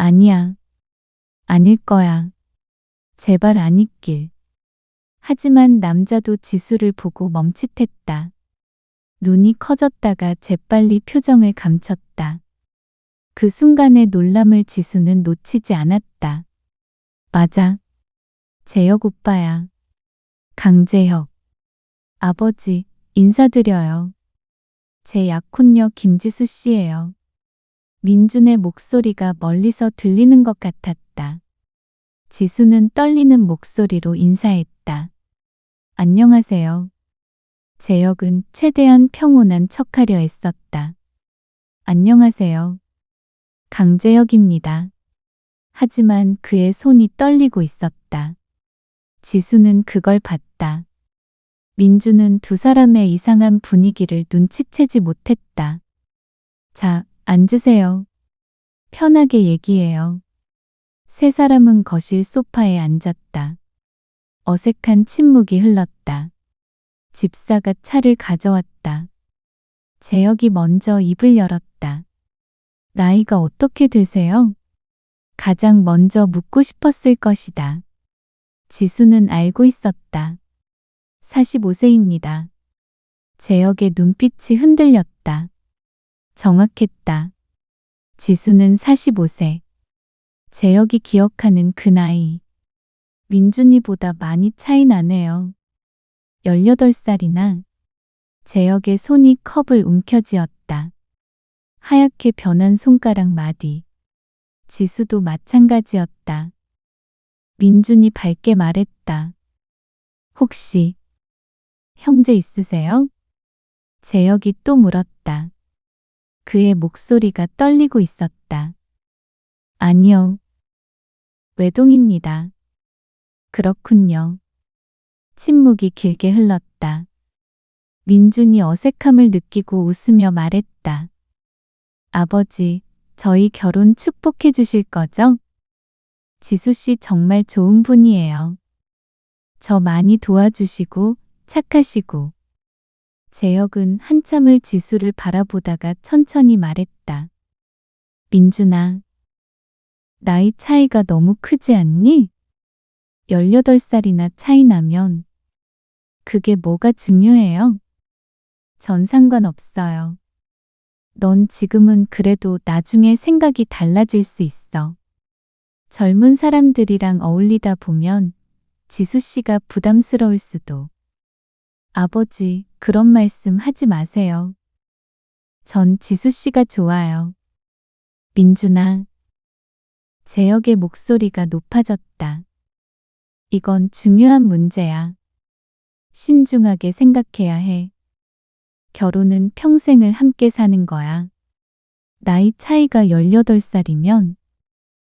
아니야. 아닐 거야. 제발 아니길. 하지만 남자도 지수를 보고 멈칫했다. 눈이 커졌다가 재빨리 표정을 감췄다. 그 순간의 놀람을 지수는 놓치지 않았다. 맞아. 재혁 오빠야. 강재혁. 아버지, 인사드려요. 제 약혼녀 김지수 씨예요. 민준의 목소리가 멀리서 들리는 것 같았다. 지수는 떨리는 목소리로 인사했다. 안녕하세요. 재혁은 최대한 평온한 척하려 했었다. 안녕하세요. 강재혁입니다. 하지만 그의 손이 떨리고 있었다. 지수는 그걸 봤다. 민주는 두 사람의 이상한 분위기를 눈치채지 못했다. 자, 앉으세요. 편하게 얘기해요. 세 사람은 거실 소파에 앉았다. 어색한 침묵이 흘렀다. 집사가 차를 가져왔다. 재혁이 먼저 입을 열었다. 나이가 어떻게 되세요? 가장 먼저 묻고 싶었을 것이다. 지수는 알고 있었다. 45세입니다. 재혁의 눈빛이 흔들렸다. 정확했다. 지수는 45세. 재혁이 기억하는 그 나이. 민준이보다 많이 차이 나네요. 18살이나. 재혁의 손이 컵을 움켜쥐었다. 하얗게 변한 손가락 마디. 지수도 마찬가지였다. 민준이 밝게 말했다. 혹시 형제 있으세요? 재혁이 또 물었다. 그의 목소리가 떨리고 있었다. 아니요. 외동입니다. 그렇군요. 침묵이 길게 흘렀다. 민준이 어색함을 느끼고 웃으며 말했다. 아버지, 저희 결혼 축복해 주실 거죠? 지수 씨 정말 좋은 분이에요. 저 많이 도와주시고 착하시고. 재혁은 한참을 지수를 바라보다가 천천히 말했다. 민준아, 나이 차이가 너무 크지 않니? 18살이나 차이 나면 그게 뭐가 중요해요? 전 상관없어요. 넌 지금은 그래도 나중에 생각이 달라질 수 있어. 젊은 사람들이랑 어울리다 보면 지수 씨가 부담스러울 수도. 아버지, 그런 말씀 하지 마세요. 전 지수 씨가 좋아요. 민준아. 재혁의 목소리가 높아졌다. 이건 중요한 문제야. 신중하게 생각해야 해. 결혼은 평생을 함께 사는 거야. 나이 차이가 18살이면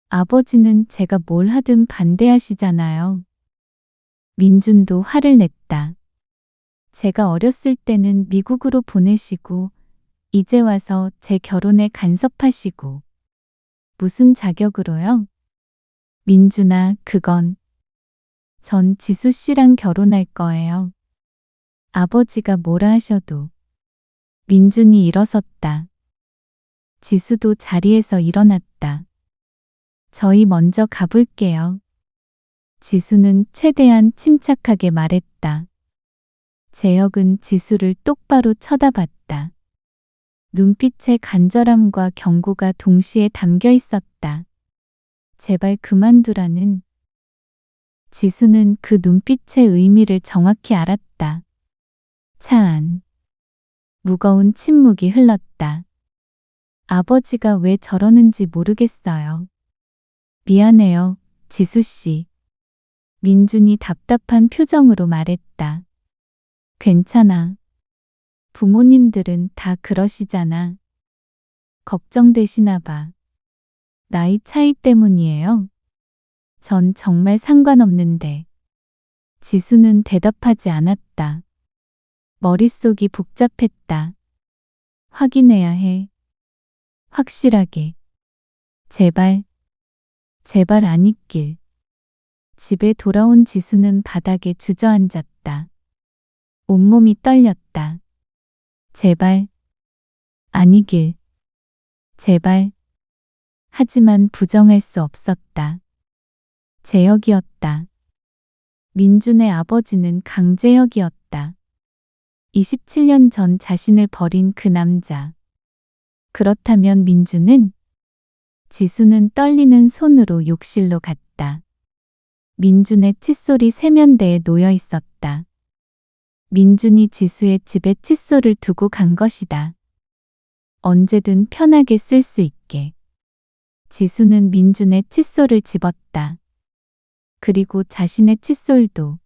아버지는 제가 뭘 하든 반대하시잖아요. 민준도 화를 냈다. 제가 어렸을 때는 미국으로 보내시고 이제 와서 제 결혼에 간섭하시고 무슨 자격으로요? 민준아, 그건 전 지수 씨랑 결혼할 거예요. 아버지가 뭐라 하셔도. 민준이 일어섰다. 지수도 자리에서 일어났다. 저희 먼저 가볼게요. 지수는 최대한 침착하게 말했다. 재혁은 지수를 똑바로 쳐다봤다. 눈빛에 간절함과 경고가 동시에 담겨 있었다. 제발 그만두라는. 지수는 그 눈빛의 의미를 정확히 알았다. 차 안. 무거운 침묵이 흘렀다. 아버지가 왜 저러는지 모르겠어요. 미안해요, 지수 씨. 민준이 답답한 표정으로 말했다. 괜찮아. 부모님들은 다 그러시잖아. 걱정되시나 봐. 나이 차이 때문이에요? 전 정말 상관없는데. 지수는 대답하지 않았다. 머릿속이 복잡했다. 확인해야 해. 확실하게. 제발, 제발 아니길. 집에 돌아온 지수는 바닥에 주저앉았다. 온몸이 떨렸다. 제발, 아니길. 제발. 하지만 부정할 수 없었다. 재혁이었다. 민준의 아버지는 강재혁이었다. 27년 전 자신을 버린 그 남자. 그렇다면 민준은? 지수는 떨리는 손으로 욕실로 갔다. 민준의 칫솔이 세면대에 놓여 있었다. 민준이 지수의 집에 칫솔을 두고 간 것이다. 언제든 편하게 쓸 수 있게. 지수는 민준의 칫솔을 집었다. 그리고 자신의 칫솔도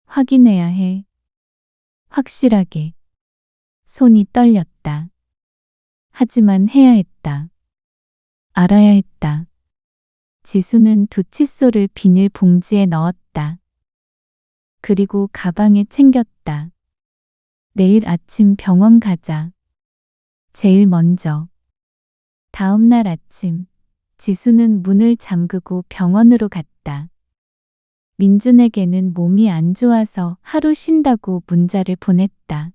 확인해야 해. 확실하게. 손이 떨렸다. 하지만 해야 했다. 알아야 했다. 지수는 두 칫솔을 비닐 봉지에 넣었다. 그리고 가방에 챙겼다. 내일 아침 병원 가자. 제일 먼저. 다음 날 아침, 지수는 문을 잠그고 병원으로 갔다. 민준에게는 몸이 안 좋아서 하루 쉰다고 문자를 보냈다.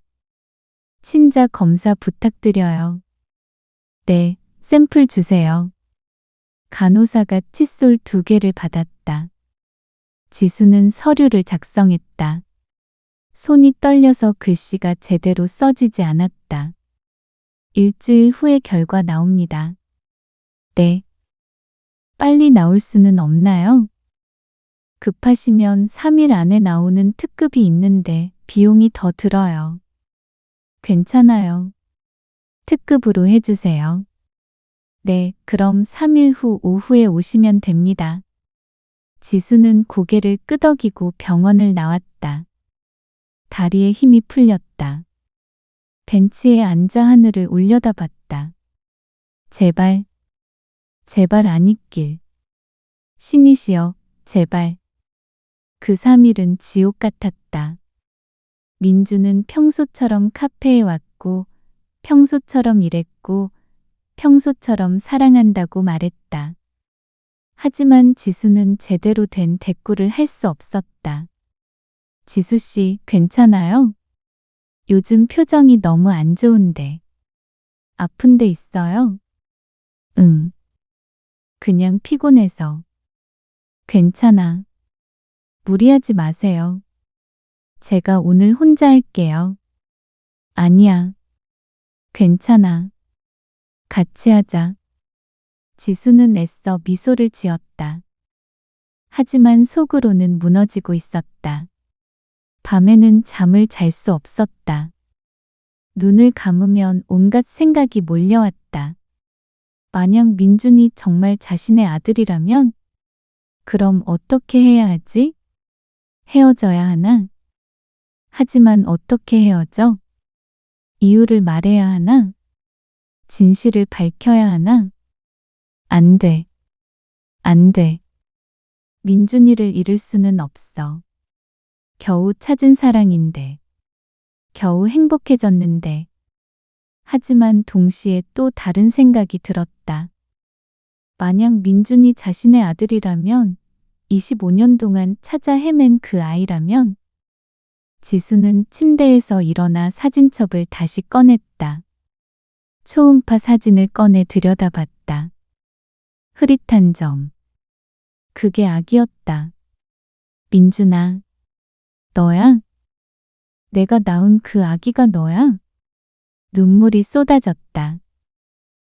친자 검사 부탁드려요. 네, 샘플 주세요. 간호사가 칫솔 2개를 받았다. 지수는 서류를 작성했다. 손이 떨려서 글씨가 제대로 써지지 않았다. 일주일 후에 결과 나옵니다. 네. 빨리 나올 수는 없나요? 급하시면 3일 안에 나오는 특급이 있는데 비용이 더 들어요. 괜찮아요. 특급으로 해주세요. 네, 그럼 3일 후 오후에 오시면 됩니다. 지수는 고개를 끄덕이고 병원을 나왔다. 다리에 힘이 풀렸다. 벤치에 앉아 하늘을 올려다봤다. 제발, 제발 안 있길. 신이시여, 제발. 그 3일은 지옥 같았다. 민주는 평소처럼 카페에 왔고, 평소처럼 일했고, 평소처럼 사랑한다고 말했다. 하지만 지수는 제대로 된 대꾸를 할 수 없었다. 지수씨, 괜찮아요? 요즘 표정이 너무 안 좋은데. 아픈 데 있어요? 응. 그냥 피곤해서. 괜찮아. 무리하지 마세요. 제가 오늘 혼자 할게요. 아니야. 괜찮아. 같이 하자. 지수는 애써 미소를 지었다. 하지만 속으로는 무너지고 있었다. 밤에는 잠을 잘 수 없었다. 눈을 감으면 온갖 생각이 몰려왔다. 만약 민준이 정말 자신의 아들이라면? 그럼 어떻게 해야 하지? 헤어져야 하나? 하지만 어떻게 헤어져? 이유를 말해야 하나? 진실을 밝혀야 하나? 안 돼. 안 돼. 민준이를 잃을 수는 없어. 겨우 찾은 사랑인데. 겨우 행복해졌는데. 하지만 동시에 또 다른 생각이 들었다. 만약 민준이 자신의 아들이라면, 25년 동안 찾아 헤맨 그 아이라면, 지수는 침대에서 일어나 사진첩을 다시 꺼냈다. 초음파 사진을 꺼내 들여다봤다. 흐릿한 점. 그게 아기였다. 민준아, 너야? 내가 낳은 그 아기가 너야? 눈물이 쏟아졌다.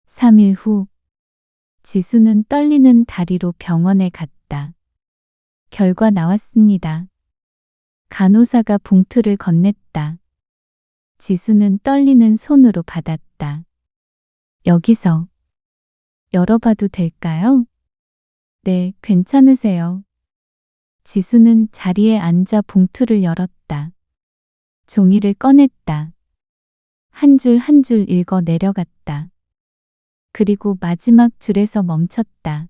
3일 후, 지수는 떨리는 다리로 병원에 갔다. 결과 나왔습니다. 간호사가 봉투를 건넸다. 지수는 떨리는 손으로 받았다. 여기서 열어봐도 될까요? 네, 괜찮으세요. 지수는 자리에 앉아 봉투를 열었다. 종이를 꺼냈다. 한 줄 한 줄 읽어 내려갔다. 그리고 마지막 줄에서 멈췄다.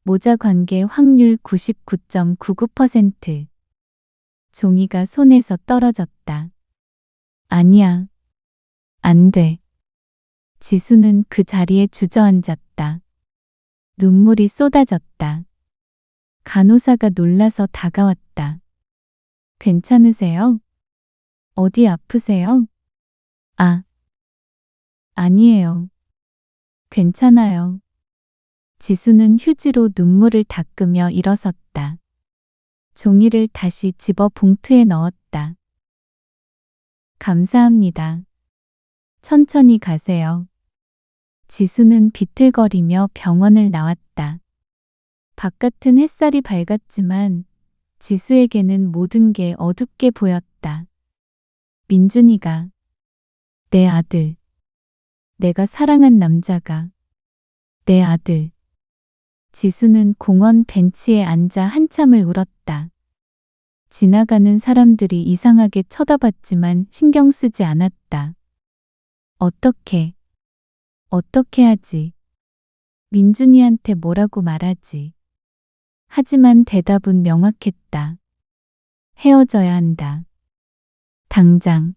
모자 관계 확률 99.99%. 종이가 손에서 떨어졌다. 아니야. 안 돼. 지수는 그 자리에 주저앉았다. 눈물이 쏟아졌다. 간호사가 놀라서 다가왔다. 괜찮으세요? 어디 아프세요? 아, 아니에요. 괜찮아요. 지수는 휴지로 눈물을 닦으며 일어섰다. 종이를 다시 집어 봉투에 넣었다. 감사합니다. 천천히 가세요. 지수는 비틀거리며 병원을 나왔다. 바깥은 햇살이 밝았지만 지수에게는 모든 게 어둡게 보였다. 민준이가, 내 아들, 내가 사랑한 남자가, 내 아들. 지수는 공원 벤치에 앉아 한참을 울었다. 지나가는 사람들이 이상하게 쳐다봤지만 신경 쓰지 않았다. 어떻게 하지? 민준이한테 뭐라고 말하지? 하지만 대답은 명확했다. 헤어져야 한다. 당장.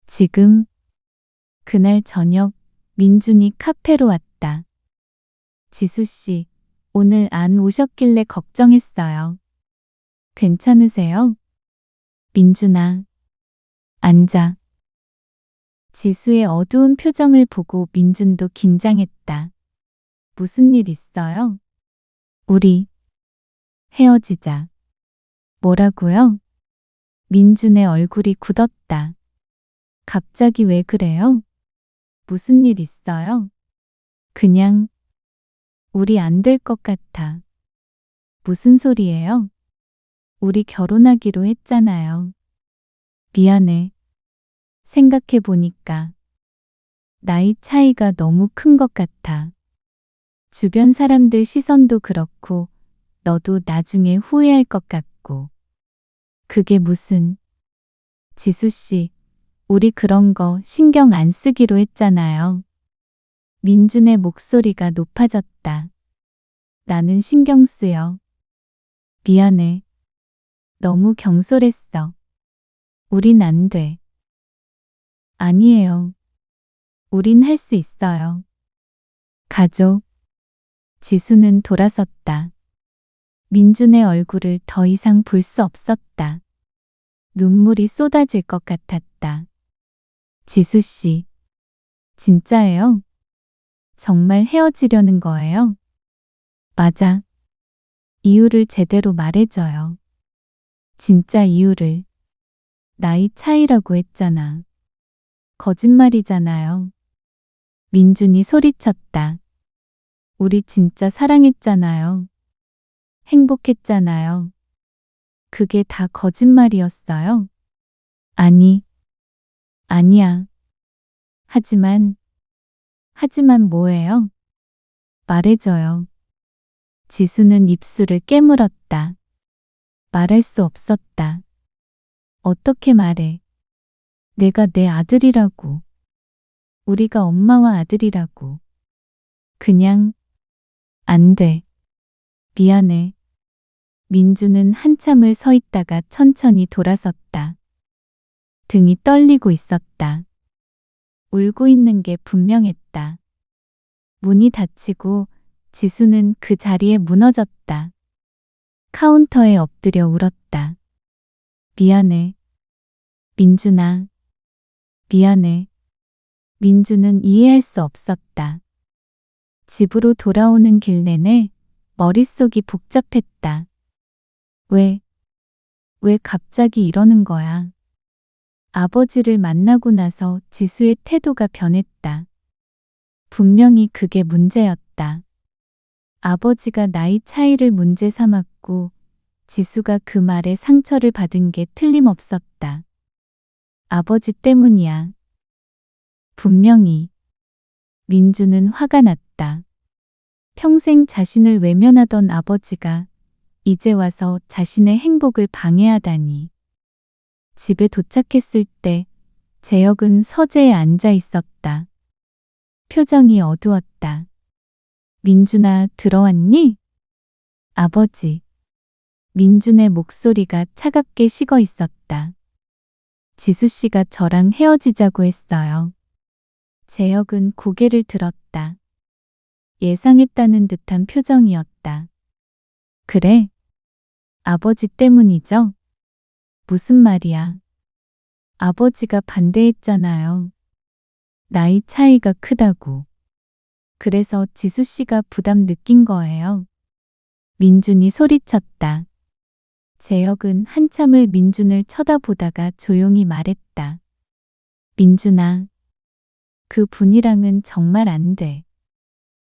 지금. 그날 저녁 민준이 카페로 왔다. 지수씨, 오늘 안 오셨길래 걱정했어요. 괜찮으세요? 민준아, 앉아. 지수의 어두운 표정을 보고 민준도 긴장했다. 무슨 일 있어요? 우리 헤어지자. 뭐라고요? 민준의 얼굴이 굳었다. 갑자기 왜 그래요? 무슨 일 있어요? 그냥 우리 안 될 것 같아. 무슨 소리예요? 우리 결혼하기로 했잖아요. 미안해. 생각해보니까 나이 차이가 너무 큰 것 같아. 주변 사람들 시선도 그렇고 너도 나중에 후회할 것 같고. 그게 무슨. 지수씨, 우리 그런 거 신경 안 쓰기로 했잖아요. 민준의 목소리가 높아졌다. 나는 신경 쓰여. 미안해. 너무 경솔했어. 우린 안 돼. 아니에요. 우린 할 수 있어요. 가족. 지수는 돌아섰다. 민준의 얼굴을 더 이상 볼 수 없었다. 눈물이 쏟아질 것 같았다. 지수씨, 진짜예요? 정말 헤어지려는 거예요? 맞아. 이유를 제대로 말해줘요. 진짜 이유를. 나이 차이라고 했잖아. 거짓말이잖아요. 민준이 소리쳤다. 우리 진짜 사랑했잖아요. 행복했잖아요. 그게 다 거짓말이었어요? 아니야. 하지만 뭐예요? 말해줘요. 지수는 입술을 깨물었다. 말할 수 없었다. 어떻게 말해? 내가 내 아들이라고. 우리가 엄마와 아들이라고. 그냥 안 돼. 미안해. 민주는 한참을 서 있다가 천천히 돌아섰다. 등이 떨리고 있었다. 울고 있는 게 분명했다. 문이 닫히고 지수는 그 자리에 무너졌다. 카운터에 엎드려 울었다. 미안해. 민준아. 미안해. 민주는 이해할 수 없었다. 집으로 돌아오는 길 내내 머릿속이 복잡했다. 왜 갑자기 이러는 거야? 아버지를 만나고 나서 지수의 태도가 변했다. 분명히 그게 문제였다. 아버지가 나이 차이를 문제 삼았고 지수가 그 말에 상처를 받은 게 틀림없었다. 아버지 때문이야. 분명히. 민주는 화가 났다. 평생 자신을 외면하던 아버지가 이제 와서 자신의 행복을 방해하다니. 집에 도착했을 때 재혁은 서재에 앉아 있었다. 표정이 어두웠다. 민준아, 들어왔니? 아버지. 민준의 목소리가 차갑게 식어 있었다. 지수 씨가 저랑 헤어지자고 했어요. 재혁은 고개를 들었다. 예상했다는 듯한 표정이었다. 그래? 아버지 때문이죠? 무슨 말이야? 아버지가 반대했잖아요. 나이 차이가 크다고. 그래서 지수 씨가 부담 느낀 거예요. 민준이 소리쳤다. 재혁은 한참을 민준을 쳐다보다가 조용히 말했다. 민준아, 그 분이랑은 정말 안 돼.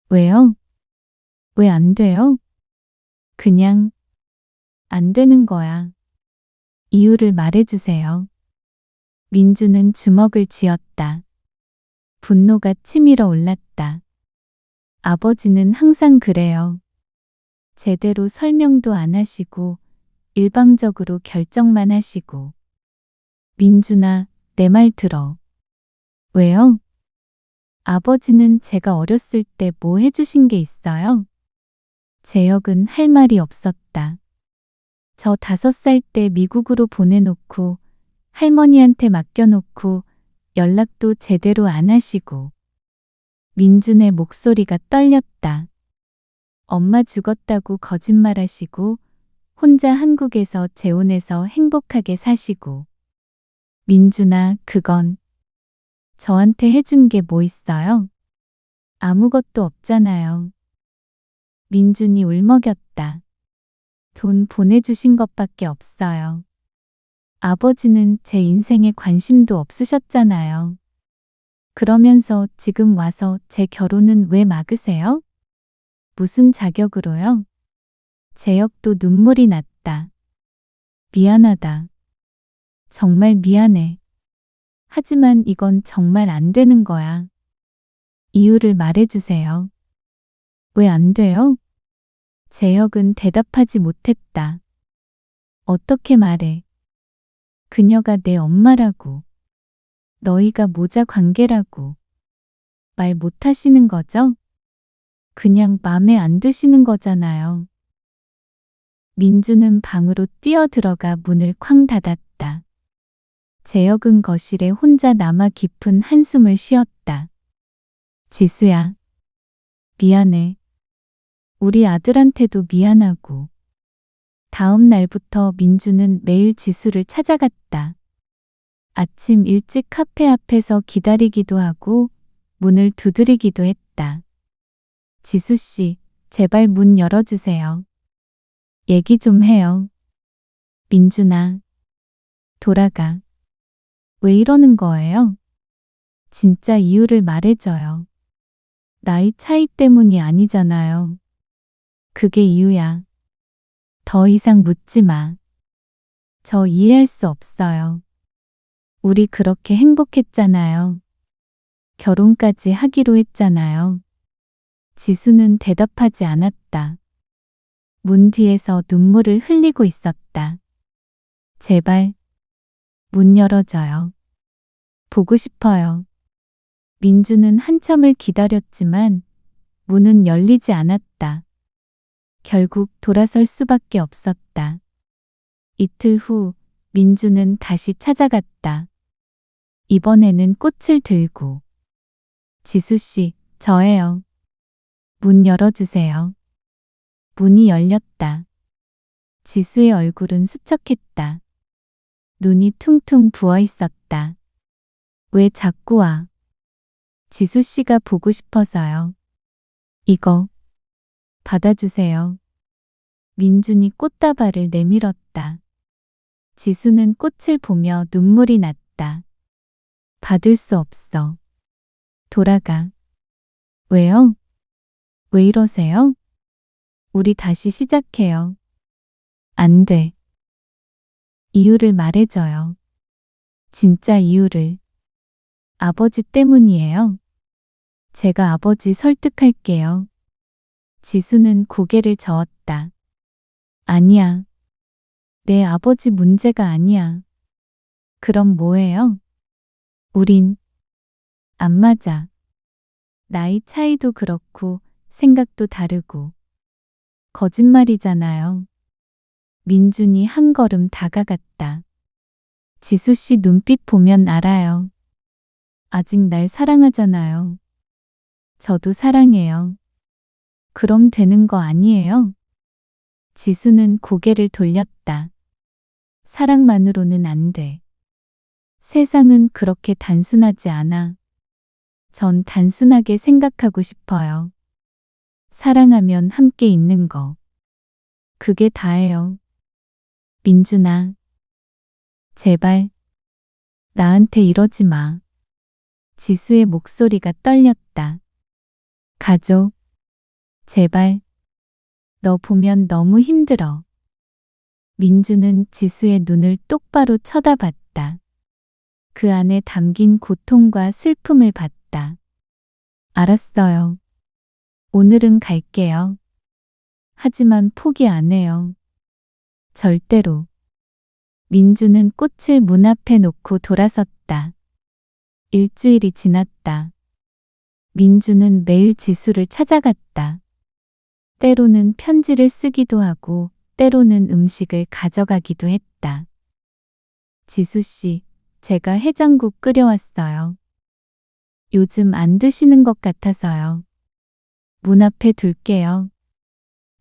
왜요? 왜 안 돼요? 그냥 안 되는 거야. 이유를 말해주세요. 민준은 주먹을 쥐었다. 분노가 치밀어 올랐다. 아버지는 항상 그래요. 제대로 설명도 안 하시고 일방적으로 결정만 하시고. 민준아, 내 말 들어. 왜요? 아버지는 제가 어렸을 때 뭐 해주신 게 있어요? 재혁은 할 말이 없었다. 저 5살 때 미국으로 보내놓고 할머니한테 맡겨놓고 연락도 제대로 안 하시고. 민준의 목소리가 떨렸다. 엄마 죽었다고 거짓말하시고 혼자 한국에서 재혼해서 행복하게 사시고. 민준아, 그건 저한테 해준 게 뭐 있어요? 아무것도 없잖아요. 민준이 울먹였다. 돈 보내주신 것밖에 없어요. 아버지는 제 인생에 관심도 없으셨잖아요. 그러면서 지금 와서 제 결혼은 왜 막으세요? 무슨 자격으로요? 재혁도 눈물이 났다. 미안하다. 정말 미안해. 하지만 이건 정말 안 되는 거야. 이유를 말해주세요. 왜 안 돼요? 재혁은 대답하지 못했다. 어떻게 말해? 그녀가 내 엄마라고. 너희가 모자 관계라고. 말 못하시는 거죠? 그냥 맘에 안 드시는 거잖아요. 민주는 방으로 뛰어들어가 문을 쾅 닫았다. 재혁은 거실에 혼자 남아 깊은 한숨을 쉬었다. 지수야. 미안해. 우리 아들한테도 미안하고. 다음 날부터 민주는 매일 지수를 찾아갔다. 아침 일찍 카페 앞에서 기다리기도 하고 문을 두드리기도 했다. 지수 씨, 제발 문 열어주세요. 얘기 좀 해요. 민준아, 돌아가. 왜 이러는 거예요? 진짜 이유를 말해줘요. 나이 차이 때문이 아니잖아요. 그게 이유야. 더 이상 묻지 마. 저 이해할 수 없어요. 우리 그렇게 행복했잖아요. 결혼까지 하기로 했잖아요. 지수는 대답하지 않았다. 문 뒤에서 눈물을 흘리고 있었다. 제발, 문 열어줘요. 보고 싶어요. 민주는 한참을 기다렸지만 문은 열리지 않았다. 결국 돌아설 수밖에 없었다. 이틀 후 민주는 다시 찾아갔다. 이번에는 꽃을 들고. 지수 씨, 저예요. 문 열어주세요. 문이 열렸다. 지수의 얼굴은 수척했다. 눈이 퉁퉁 부어 있었다. 왜 자꾸 와? 지수 씨가 보고 싶어서요. 이거 받아주세요. 민준이 꽃다발을 내밀었다. 지수는 꽃을 보며 눈물이 났다. 받을 수 없어. 돌아가. 왜요? 왜 이러세요? 우리 다시 시작해요. 안 돼. 이유를 말해줘요. 진짜 이유를. 아버지 때문이에요. 제가 아버지 설득할게요. 지수는 고개를 저었다. 아니야. 내 아버지 문제가 아니야. 그럼 뭐예요? 우린 안 맞아. 나이 차이도 그렇고 생각도 다르고. 거짓말이잖아요. 민준이 한 걸음 다가갔다. 지수 씨 눈빛 보면 알아요. 아직 날 사랑하잖아요. 저도 사랑해요. 그럼 되는 거 아니에요? 지수는 고개를 돌렸다. 사랑만으로는 안 돼. 세상은 그렇게 단순하지 않아. 전 단순하게 생각하고 싶어요. 사랑하면 함께 있는 거. 그게 다예요. 민준아, 제발 나한테 이러지 마. 지수의 목소리가 떨렸다. 가족, 제발. 너 보면 너무 힘들어. 민주는 지수의 눈을 똑바로 쳐다봤다. 그 안에 담긴 고통과 슬픔을 봤다. 알았어요. 오늘은 갈게요. 하지만 포기 안 해요. 절대로. 민주는 꽃을 문 앞에 놓고 돌아섰다. 일주일이 지났다. 민주는 매일 지수를 찾아갔다. 때로는 편지를 쓰기도 하고 때로는 음식을 가져가기도 했다. 지수 씨, 제가 해장국 끓여왔어요. 요즘 안 드시는 것 같아서요. 문 앞에 둘게요.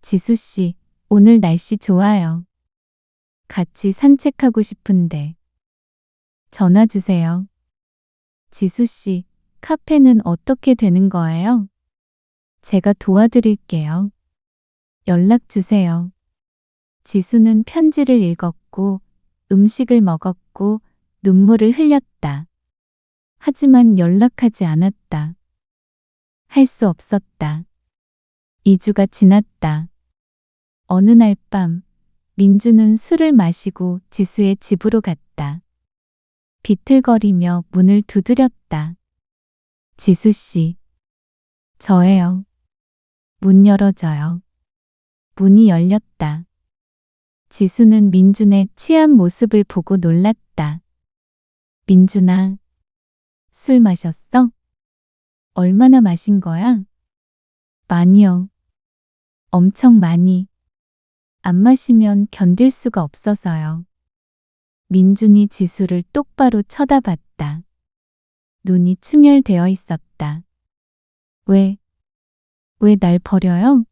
지수 씨, 오늘 날씨 좋아요. 같이 산책하고 싶은데. 전화 주세요. 지수 씨, 카페는 어떻게 되는 거예요? 제가 도와드릴게요. 연락 주세요. 지수는 편지를 읽었고 음식을 먹었고 눈물을 흘렸다. 하지만 연락하지 않았다. 할 수 없었다. 2주가 지났다. 어느 날 밤, 민주는 술을 마시고 지수의 집으로 갔다. 비틀거리며 문을 두드렸다. 지수 씨, 저예요. 문 열어줘요. 문이 열렸다. 지수는 민준의 취한 모습을 보고 놀랐다. 민준아, 술 마셨어? 얼마나 마신 거야? 많이요. 엄청 많이. 안 마시면 견딜 수가 없어서요. 민준이 지수를 똑바로 쳐다봤다. 눈이 충혈되어 있었다. 왜 날 버려요?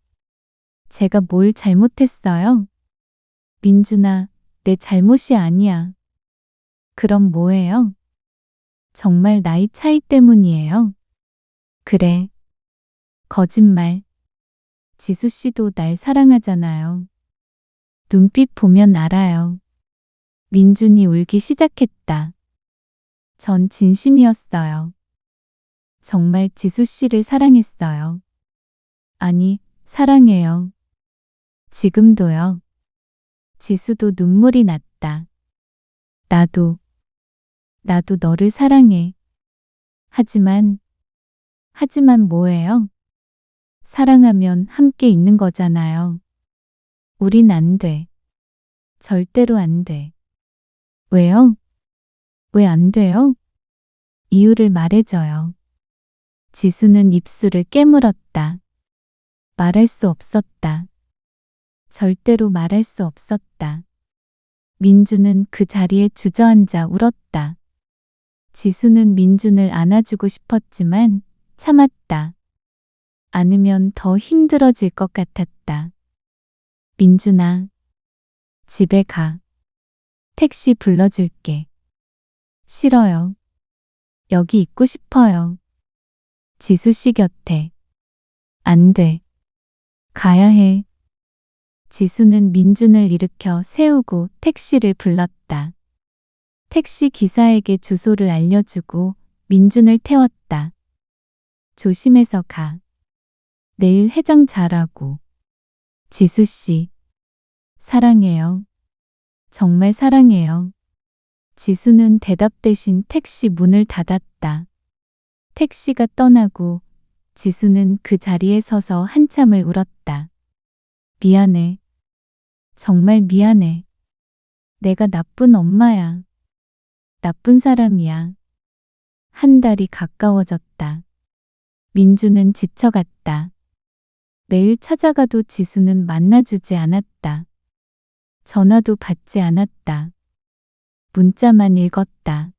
제가 뭘 잘못했어요? 민준아, 내 잘못이 아니야. 그럼 뭐예요? 정말 나이 차이 때문이에요. 그래. 거짓말. 지수 씨도 날 사랑하잖아요. 눈빛 보면 알아요. 민준이 울기 시작했다. 전 진심이었어요. 정말 지수 씨를 사랑했어요. 아니, 사랑해요. 지금도요. 지수도 눈물이 났다. 나도 너를 사랑해. 하지만 뭐예요? 사랑하면 함께 있는 거잖아요. 우린 안 돼. 절대로 안 돼. 왜요? 왜 안 돼요? 이유를 말해줘요. 지수는 입술을 깨물었다. 말할 수 없었다. 절대로 말할 수 없었다. 민주는 그 자리에 주저앉아 울었다. 지수는 민준을 안아주고 싶었지만 참았다. 안으면 더 힘들어질 것 같았다. 민준아, 집에 가. 택시 불러줄게. 싫어요. 여기 있고 싶어요. 지수 씨 곁에. 안 돼. 가야 해. 지수는 민준을 일으켜 세우고 택시를 불렀다. 택시 기사에게 주소를 알려주고 민준을 태웠다. 조심해서 가. 내일 해장 잘하고. 지수 씨, 사랑해요. 정말 사랑해요. 지수는 대답 대신 택시 문을 닫았다. 택시가 떠나고 지수는 그 자리에 서서 한참을 울었다. 미안해. 정말 미안해. 내가 나쁜 엄마야. 나쁜 사람이야. 한 달이 가까워졌다. 민주는 지쳐갔다. 매일 찾아가도 지수는 만나주지 않았다. 전화도 받지 않았다. 문자만 읽었다.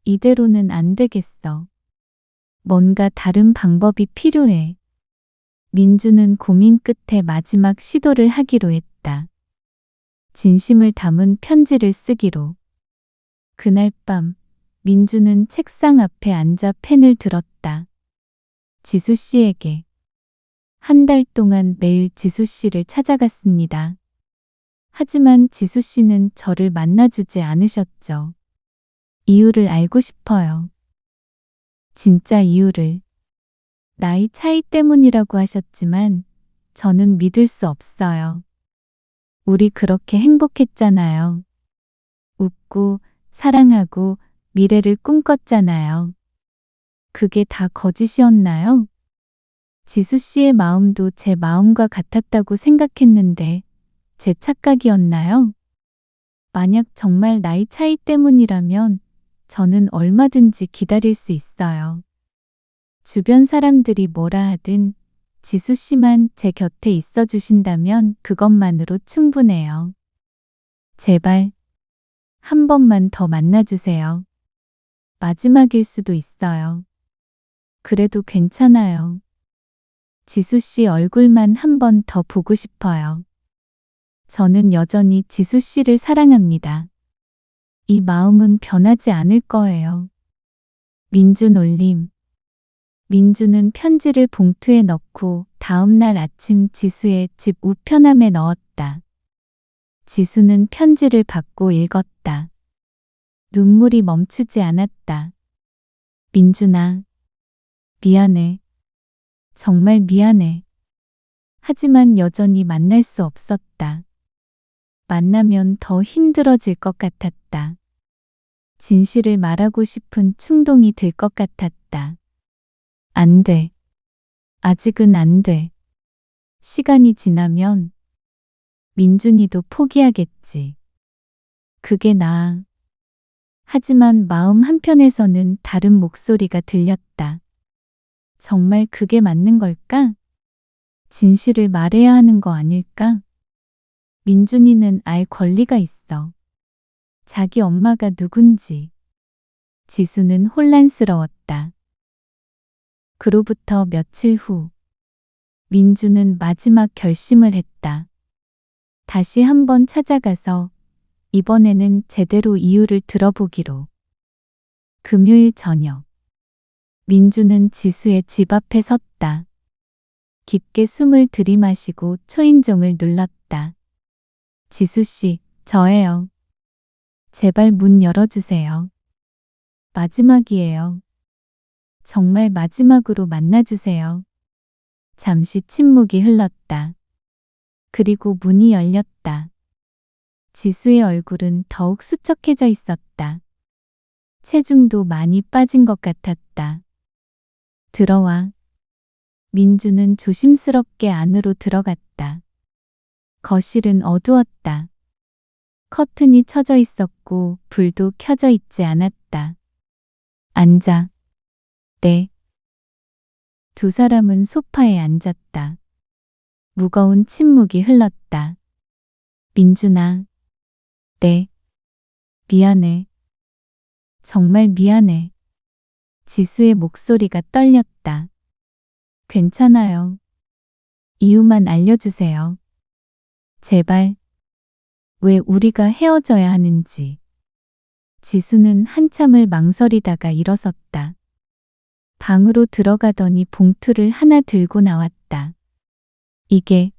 이대로는 안 되겠어. 뭔가 다른 방법이 필요해. 민주는 고민 끝에 마지막 시도를 하기로 했다. 진심을 담은 편지를 쓰기로. 그날 밤 민주는 책상 앞에 앉아 펜을 들었다. 지수 씨에게. 한 달 동안 매일 지수 씨를 찾아갔습니다. 하지만 지수 씨는 저를 만나주지 않으셨죠. 이유를 알고 싶어요. 진짜 이유를. 나이 차이 때문이라고 하셨지만 저는 믿을 수 없어요. 우리 그렇게 행복했잖아요. 웃고 사랑하고 미래를 꿈꿨잖아요. 그게 다 거짓이었나요? 지수 씨의 마음도 제 마음과 같았다고 생각했는데 제 착각이었나요? 만약 정말 나이 차이 때문이라면 저는 얼마든지 기다릴 수 있어요. 주변 사람들이 뭐라 하든 지수 씨만 제 곁에 있어 주신다면 그것만으로 충분해요. 제발 한 번만 더 만나주세요. 마지막일 수도 있어요. 그래도 괜찮아요. 지수 씨 얼굴만 한 번 더 보고 싶어요. 저는 여전히 지수 씨를 사랑합니다. 이 마음은 변하지 않을 거예요. 민주 놀림. 민주는 편지를 봉투에 넣고 다음 날 아침 지수의 집 우편함에 넣었다. 지수는 편지를 받고 읽었다. 눈물이 멈추지 않았다. 민준아, 미안해. 정말 미안해. 하지만 여전히 만날 수 없었다. 만나면 더 힘들어질 것 같았다. 진실을 말하고 싶은 충동이 들 것 같았다. 안 돼. 아직은 안 돼. 시간이 지나면 민준이도 포기하겠지. 그게 나아. 하지만 마음 한편에서는 다른 목소리가 들렸다. 정말 그게 맞는 걸까? 진실을 말해야 하는 거 아닐까? 민준이는 알 권리가 있어. 자기 엄마가 누군지. 지수는 혼란스러웠다. 그로부터 며칠 후, 민주는 마지막 결심을 했다. 다시 한번 찾아가서 이번에는 제대로 이유를 들어보기로. 금요일 저녁, 민주는 지수의 집 앞에 섰다. 깊게 숨을 들이마시고 초인종을 눌렀다. 지수 씨, 저예요. 제발 문 열어주세요. 마지막이에요. 정말 마지막으로 만나주세요. 잠시 침묵이 흘렀다. 그리고 문이 열렸다. 지수의 얼굴은 더욱 수척해져 있었다. 체중도 많이 빠진 것 같았다. 들어와. 민주는 조심스럽게 안으로 들어갔다. 거실은 어두웠다. 커튼이 쳐져 있었고 불도 켜져 있지 않았다. 앉아. 네. 두 사람은 소파에 앉았다. 무거운 침묵이 흘렀다. 민준아. 네. 미안해. 정말 미안해. 지수의 목소리가 떨렸다. 괜찮아요. 이유만 알려주세요. 제발. 왜 우리가 헤어져야 하는지. 지수는 한참을 망설이다가 일어섰다. 방으로 들어가더니 봉투를 하나 들고 나왔다. 이게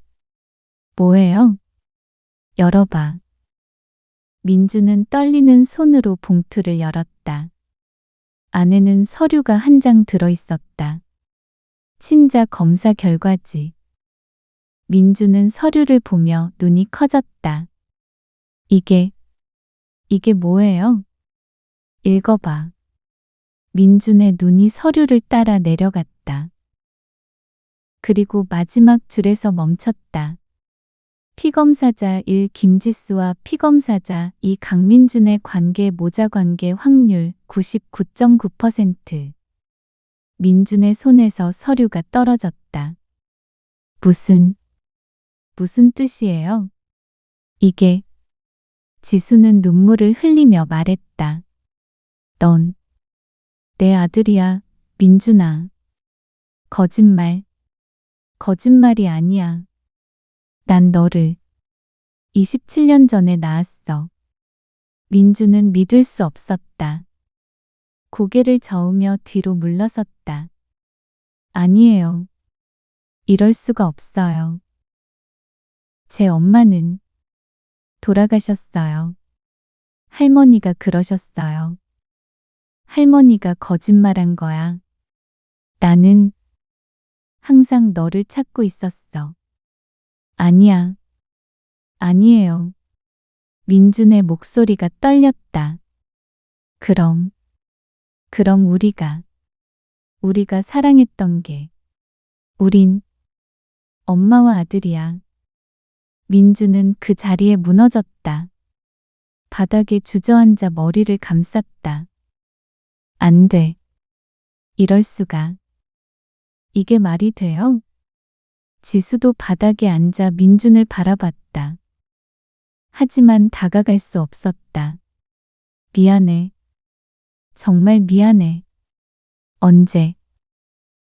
뭐예요? 열어봐. 민주는 떨리는 손으로 봉투를 열었다. 안에는 서류가 한 장 들어있었다. 친자 검사 결과지. 민주는 서류를 보며 눈이 커졌다. 이게 뭐예요? 읽어봐. 민준의 눈이 서류를 따라 내려갔다. 그리고 마지막 줄에서 멈췄다. 피검사자 1 김지수와 피검사자 2 강민준의 관계 모자관계 확률 99.9%. 민준의 손에서 서류가 떨어졌다. 무슨 뜻이에요? 이게. 지수는 눈물을 흘리며 말했다. 넌 내 아들이야, 민준아. 거짓말이 아니야. 난 너를 27년 전에 낳았어. 민주는 믿을 수 없었다. 고개를 저으며 뒤로 물러섰다. 아니에요. 이럴 수가 없어요. 제 엄마는 돌아가셨어요. 할머니가 그러셨어요. 할머니가 거짓말한 거야. 나는 항상 너를 찾고 있었어. 아니야. 아니에요. 민준의 목소리가 떨렸다. 그럼 우리가 사랑했던 게, 우린 엄마와 아들이야. 민준은 그 자리에 무너졌다. 바닥에 주저앉아 머리를 감쌌다. 안 돼. 이럴 수가. 이게 말이 돼요? 지수도 바닥에 앉아 민준을 바라봤다. 하지만 다가갈 수 없었다. 미안해. 정말 미안해.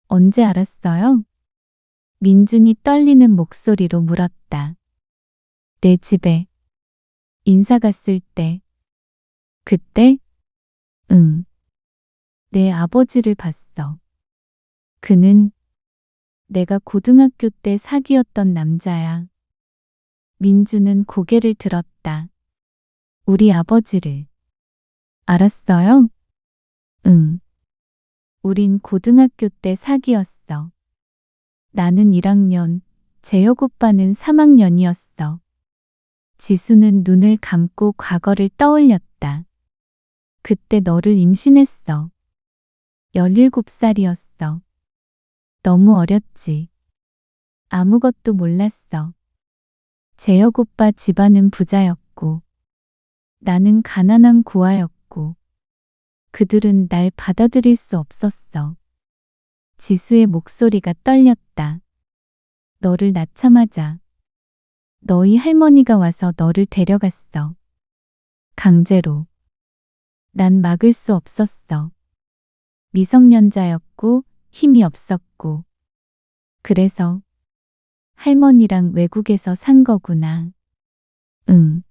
언제 알았어요? 민준이 떨리는 목소리로 물었다. 내 집에 인사 갔을 때. 그때? 응. 내 아버지를 봤어. 그는 내가 고등학교 때 사귀었던 남자야. 민주는 고개를 들었다. 우리 아버지를 알았어요? 응. 우린 고등학교 때 사귀었어. 나는 1학년, 재혁 오빠는 3학년이었어. 지수는 눈을 감고 과거를 떠올렸다. 그때 너를 임신했어. 17살이었어. 너무 어렸지. 아무것도 몰랐어. 재혁 오빠 집안은 부자였고, 나는 가난한 고아였고, 그들은 날 받아들일 수 없었어. 지수의 목소리가 떨렸다. 너를 낳자마자 너희 할머니가 와서 너를 데려갔어. 강제로. 난 막을 수 없었어. 미성년자였고 힘이 없었고. 그래서 할머니랑 외국에서 산 거구나. 응.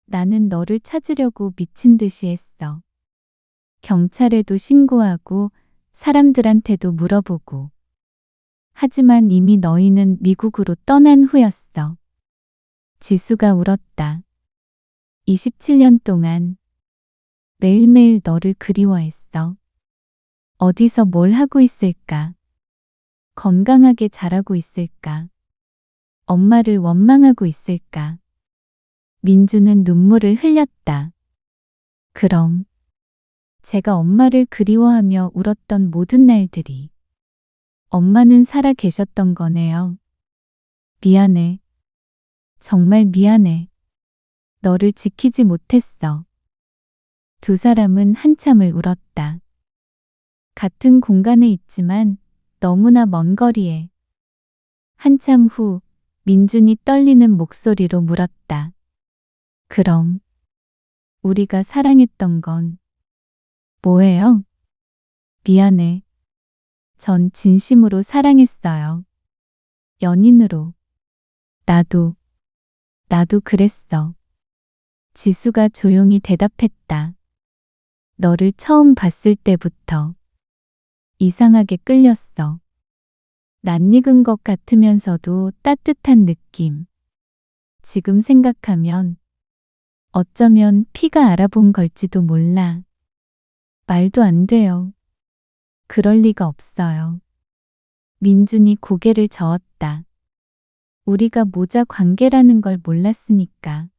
나는 너를 찾으려고 미친 듯이 했어. 경찰에도 신고하고 사람들한테도 물어보고. 하지만 이미 너희는 미국으로 떠난 후였어. 지수가 울었다. 27년 동안 매일매일 너를 그리워했어. 어디서 뭘 하고 있을까? 건강하게 자라고 있을까? 엄마를 원망하고 있을까? 민주는 눈물을 흘렸다. 그럼 제가 엄마를 그리워하며 울었던 모든 날들이 엄마는 살아 계셨던 거네요. 미안해. 정말 미안해. 너를 지키지 못했어. 두 사람은 한참을 울었다. 같은 공간에 있지만 너무나 먼 거리에. 한참 후 민준이 떨리는 목소리로 물었다. 그럼 우리가 사랑했던 건 뭐예요? 미안해. 전 진심으로 사랑했어요. 연인으로. 나도 그랬어. 지수가 조용히 대답했다. 너를 처음 봤을 때부터 이상하게 끌렸어. 낯익은 것 같으면서도 따뜻한 느낌. 지금 생각하면 어쩌면 피가 알아본 걸지도 몰라. 말도 안 돼요. 그럴 리가 없어요. 민준이 고개를 저었다. 우리가 모자 관계라는 걸 몰랐으니까.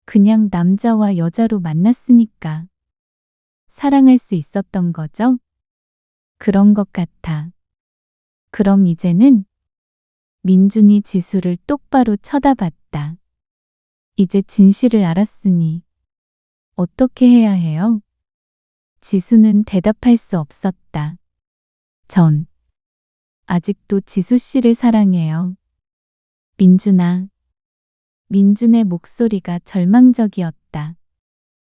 그냥 남자와 여자로 만났으니까. 사랑할 수 있었던 거죠? 그런 것 같아. 그럼 이제는? 민준이 지수를 똑바로 쳐다봤다. 이제 진실을 알았으니 어떻게 해야 해요? 지수는 대답할 수 없었다. 전 아직도 지수 씨를 사랑해요. 민준아. 민준의 목소리가 절망적이었다.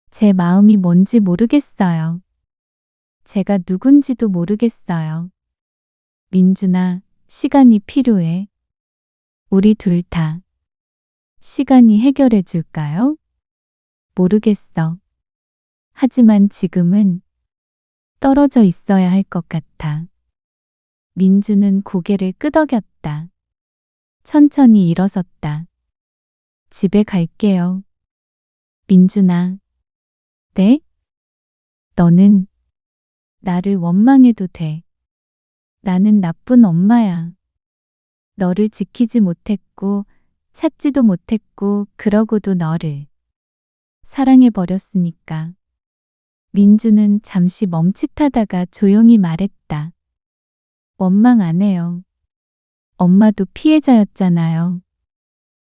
제 마음이 뭔지 모르겠어요. 제가 누군지도 모르겠어요. 민준아, 시간이 필요해. 우리 둘 다. 시간이 해결해 줄까요? 모르겠어. 하지만 지금은 떨어져 있어야 할 것 같아. 민주는 고개를 끄덕였다. 천천히 일어섰다. 집에 갈게요. 민준아. 네? 너는 나를 원망해도 돼. 나는 나쁜 엄마야. 너를 지키지 못했고, 찾지도 못했고, 그러고도 너를 사랑해버렸으니까. 민주는 잠시 멈칫하다가 조용히 말했다. 원망 안 해요. 엄마도 피해자였잖아요.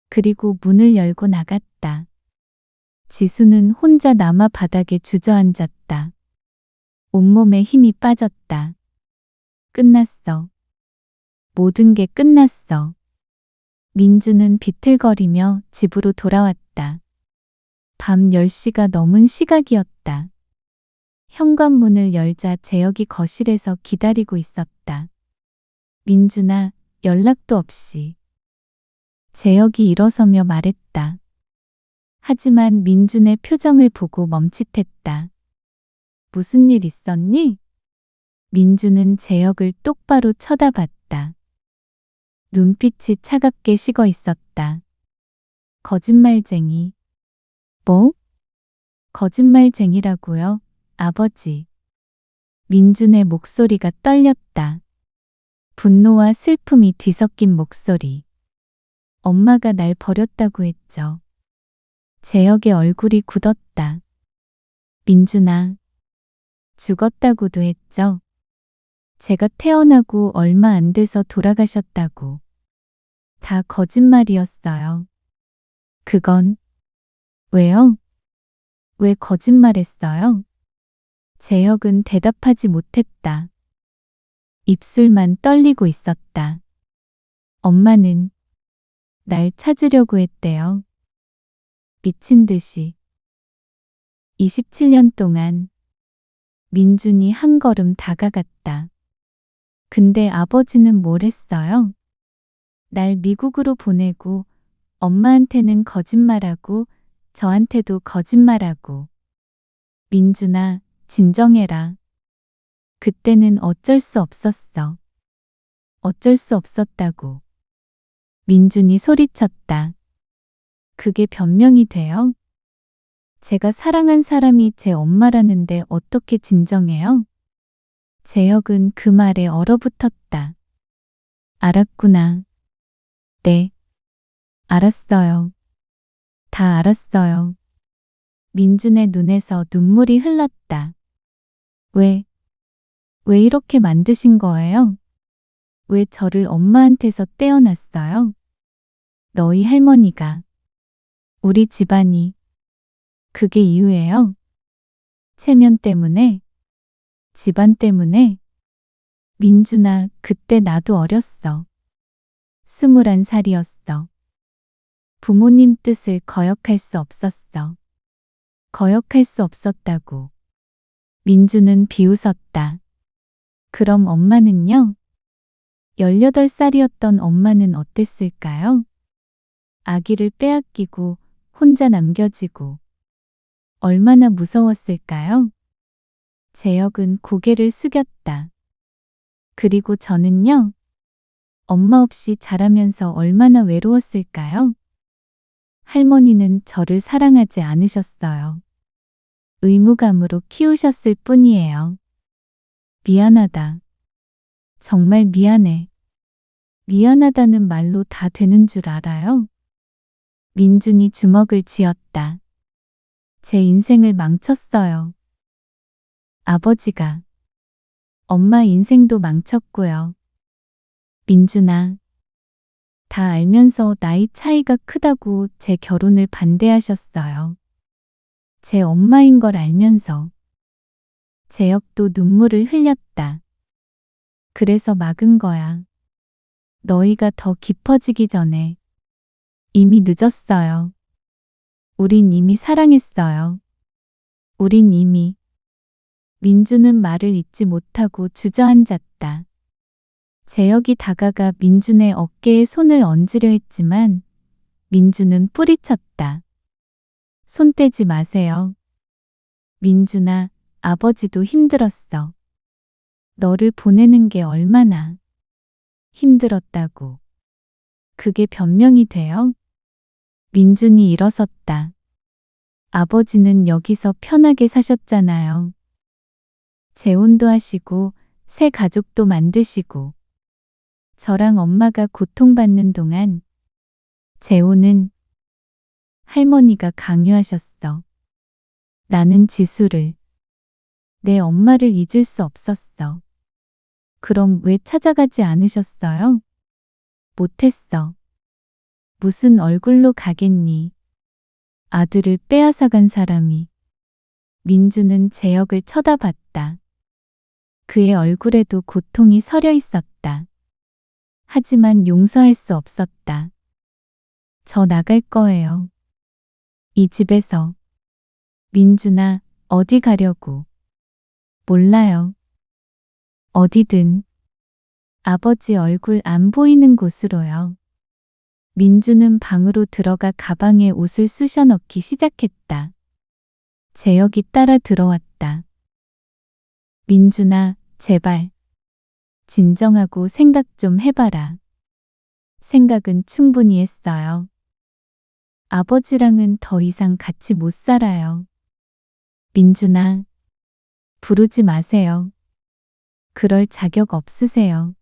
그리고 문을 열고 나갔다. 지수는 혼자 남아 바닥에 주저앉았다. 온몸에 힘이 빠졌다. 끝났어. 모든 게 끝났어. 민주는 비틀거리며 집으로 돌아왔다. 밤 10시가 넘은 시각이었다. 현관문을 열자 재혁이 거실에서 기다리고 있었다. 민준아, 연락도 없이. 재혁이 일어서며 말했다. 하지만 민준의 표정을 보고 멈칫했다. 무슨 일 있었니? 민준은 재혁을 똑바로 쳐다봤다. 눈빛이 차갑게 식어 있었다. 거짓말쟁이. 뭐? 거짓말쟁이라고요, 아버지. 민준의 목소리가 떨렸다. 분노와 슬픔이 뒤섞인 목소리. 엄마가 날 버렸다고 했죠. 재혁의 얼굴이 굳었다. 민준아, 죽었다고도 했죠. 제가 태어나고 얼마 안 돼서 돌아가셨다고. 다 거짓말이었어요. 그건 왜요? 왜 거짓말했어요? 재혁은 대답하지 못했다. 입술만 떨리고 있었다. 엄마는 날 찾으려고 했대요. 미친 듯이. 27년 동안 민준이 한 걸음 다가갔다. 근데 아버지는 뭘 했어요? 날 미국으로 보내고 엄마한테는 거짓말하고 저한테도 거짓말하고. 민준아, 진정해라. 그때는 어쩔 수 없었어. 어쩔 수 없었다고. 민준이 소리쳤다. 그게 변명이 돼요? 제가 사랑한 사람이 제 엄마라는데 어떻게 진정해요? 재혁은 그 말에 얼어붙었다. 알았구나. 네. 알았어요. 다 알았어요. 민준의 눈에서 눈물이 흘렀다. 왜 이렇게 만드신 거예요? 왜 저를 엄마한테서 떼어놨어요? 너희 할머니가, 우리 집안이, 그게 이유예요? 체면 때문에? 집안 때문에? 민준아, 그때 나도 어렸어. 21살이었어. 부모님 뜻을 거역할 수 없었어. 거역할 수 없었다고. 민주는 비웃었다. 그럼 엄마는요? 18살이었던 엄마는 어땠을까요? 아기를 빼앗기고 혼자 남겨지고 얼마나 무서웠을까요? 재혁은 고개를 숙였다. 그리고 저는요? 엄마 없이 자라면서 얼마나 외로웠을까요? 할머니는 저를 사랑하지 않으셨어요. 의무감으로 키우셨을 뿐이에요. 미안하다. 정말 미안해. 미안하다는 말로 다 되는 줄 알아요? 민준이 주먹을 쥐었다. 제 인생을 망쳤어요. 아버지가. 엄마 인생도 망쳤고요. 민준아. 다 알면서 나이 차이가 크다고 제 결혼을 반대하셨어요. 제 엄마인 걸 알면서. 재혁도 눈물을 흘렸다. 그래서 막은 거야. 너희가 더 깊어지기 전에. 이미 늦었어요. 우린 이미 사랑했어요. 우린 이미. 민주는 말을 잇지 못하고 주저앉았다. 재혁이 다가가 민준의 어깨에 손을 얹으려 했지만 민주는 뿌리쳤다. 손 떼지 마세요. 민준아, 아버지도 힘들었어. 너를 보내는 게 얼마나 힘들었다고. 그게 변명이 돼요? 민준이 일어섰다. 아버지는 여기서 편하게 사셨잖아요. 재혼도 하시고 새 가족도 만드시고 저랑 엄마가 고통받는 동안 재혼은 할머니가 강요하셨어. 나는 지수를, 내 엄마를 잊을 수 없었어. 그럼 왜 찾아가지 않으셨어요? 못했어. 무슨 얼굴로 가겠니? 아들을 빼앗아간 사람이. 민주는 재혁을 쳐다봤다. 그의 얼굴에도 고통이 서려 있었다. 하지만 용서할 수 없었다. 저 나갈 거예요. 이 집에서. 민준아, 어디 가려고? 몰라요. 어디든. 아버지 얼굴 안 보이는 곳으로요. 민주는 방으로 들어가 가방에 옷을 쑤셔 넣기 시작했다. 재혁이 따라 들어왔다. 민준아, 제발. 진정하고 생각 좀 해봐라. 생각은 충분히 했어요. 아버지랑은 더 이상 같이 못 살아요. 민준아, 부르지 마세요. 그럴 자격 없으세요.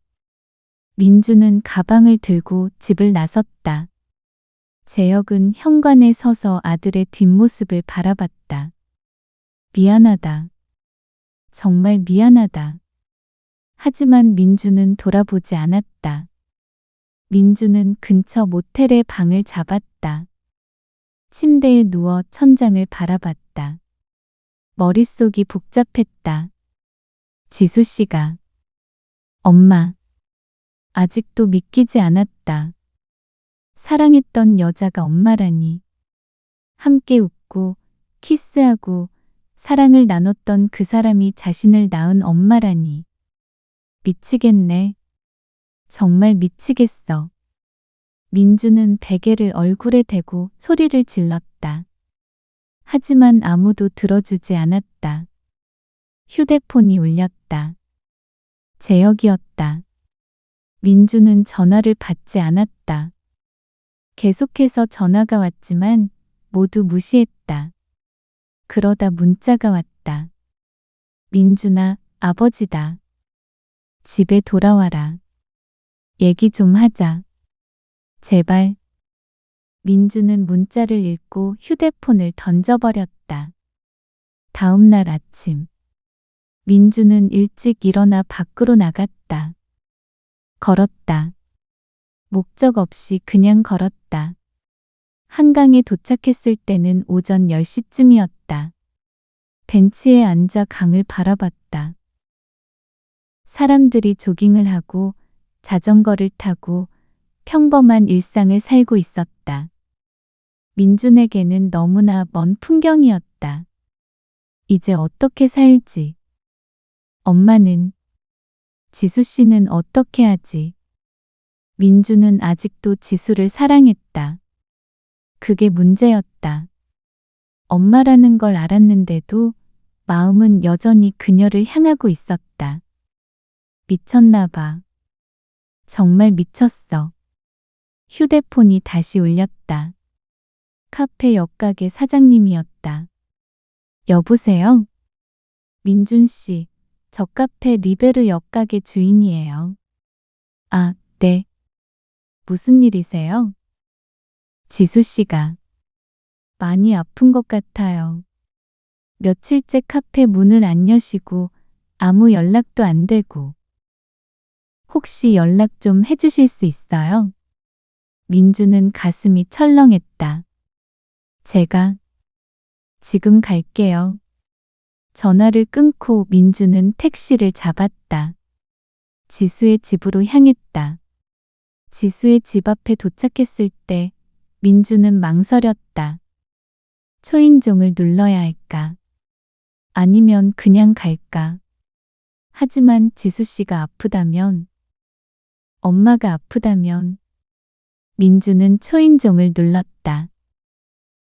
민주는 가방을 들고 집을 나섰다. 재혁은 현관에 서서 아들의 뒷모습을 바라봤다. 미안하다. 정말 미안하다. 하지만 민주는 돌아보지 않았다. 민주는 근처 모텔의 방을 잡았다. 침대에 누워 천장을 바라봤다. 머릿속이 복잡했다. 지수 씨가. 엄마. 아직도 믿기지 않았다. 사랑했던 여자가 엄마라니. 함께 웃고 키스하고 사랑을 나눴던 그 사람이 자신을 낳은 엄마라니. 미치겠네. 정말 미치겠어. 민주는 베개를 얼굴에 대고 소리를 질렀다. 하지만 아무도 들어주지 않았다. 휴대폰이 울렸다. 재혁이었다. 민주는 전화를 받지 않았다. 계속해서 전화가 왔지만 모두 무시했다. 그러다 문자가 왔다. 민준아, 아버지다. 집에 돌아와라. 얘기 좀 하자. 제발. 민주는 문자를 읽고 휴대폰을 던져버렸다. 다음 날 아침. 민주는 일찍 일어나 밖으로 나갔다. 걸었다. 목적 없이 그냥 걸었다. 한강에 도착했을 때는 오전 10시쯤이었다. 벤치에 앉아 강을 바라봤다. 사람들이 조깅을 하고 자전거를 타고 평범한 일상을 살고 있었다. 민준에게는 너무나 먼 풍경이었다. 이제 어떻게 살지? 엄마는, 지수 씨는 어떻게 하지? 민주는 아직도 지수를 사랑했다. 그게 문제였다. 엄마라는 걸 알았는데도 마음은 여전히 그녀를 향하고 있었다. 미쳤나 봐. 정말 미쳤어. 휴대폰이 다시 울렸다. 카페 옆가게 사장님이었다. 여보세요? 민준 씨, 저 카페 리베르 옆가게 주인이에요. 아, 네. 무슨 일이세요? 지수 씨가 많이 아픈 것 같아요. 며칠째 카페 문을 안 여시고 아무 연락도 안 되고. 혹시 연락 좀 해주실 수 있어요? 민주는 가슴이 철렁했다. 제가 지금 갈게요. 전화를 끊고 민주는 택시를 잡았다. 지수의 집으로 향했다. 지수의 집 앞에 도착했을 때 민주는 망설였다. 초인종을 눌러야 할까? 아니면 그냥 갈까? 하지만 지수 씨가 아프다면, 엄마가 아프다면, 민주는 초인종을 눌렀다.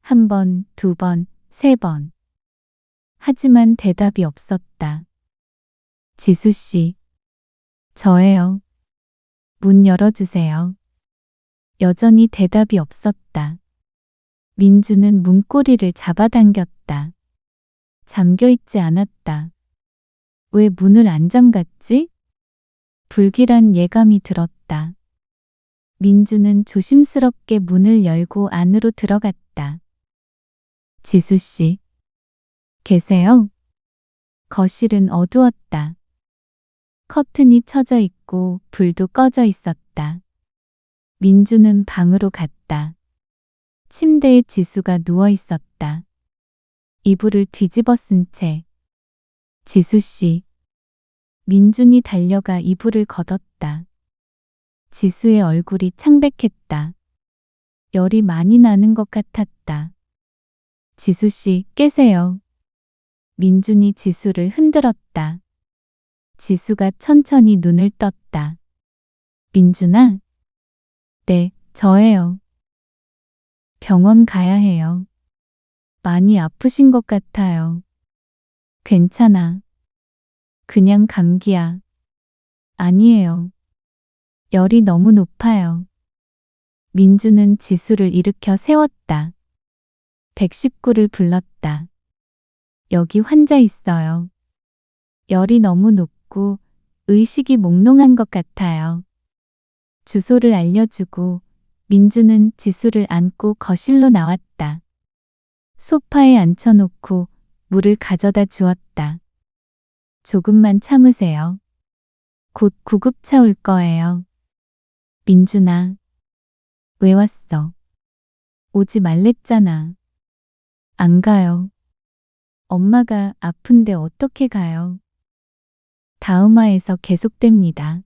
한 번, 두 번, 세 번. 하지만 대답이 없었다. 지수 씨, 저예요. 문 열어주세요. 여전히 대답이 없었다. 민주는 문고리를 잡아당겼다. 잠겨있지 않았다. 왜 문을 안 잠갔지? 불길한 예감이 들었다. 민주는 조심스럽게 문을 열고 안으로 들어갔다. 지수 씨, 계세요? 거실은 어두웠다. 커튼이 쳐져 있고 불도 꺼져 있었다. 민주는 방으로 갔다. 침대에 지수가 누워 있었다. 이불을 뒤집어 쓴 채. 지수 씨. 민준이 달려가 이불을 걷었다. 지수의 얼굴이 창백했다. 열이 많이 나는 것 같았다. 지수 씨, 깨세요. 민준이 지수를 흔들었다. 지수가 천천히 눈을 떴다. 민준아? 네, 저예요. 병원 가야 해요. 많이 아프신 것 같아요. 괜찮아. 그냥 감기야. 아니에요. 열이 너무 높아요. 민주는 지수를 일으켜 세웠다. 119를 불렀다. 여기 환자 있어요. 열이 너무 높고 의식이 몽롱한 것 같아요. 주소를 알려주고 민주는 지수를 안고 거실로 나왔다. 소파에 앉혀놓고 물을 가져다 주었다. 조금만 참으세요. 곧 구급차 올 거예요. 민준아, 왜 왔어? 오지 말랬잖아. 안 가요. 엄마가 아픈데 어떻게 가요? 다음화에서 계속됩니다.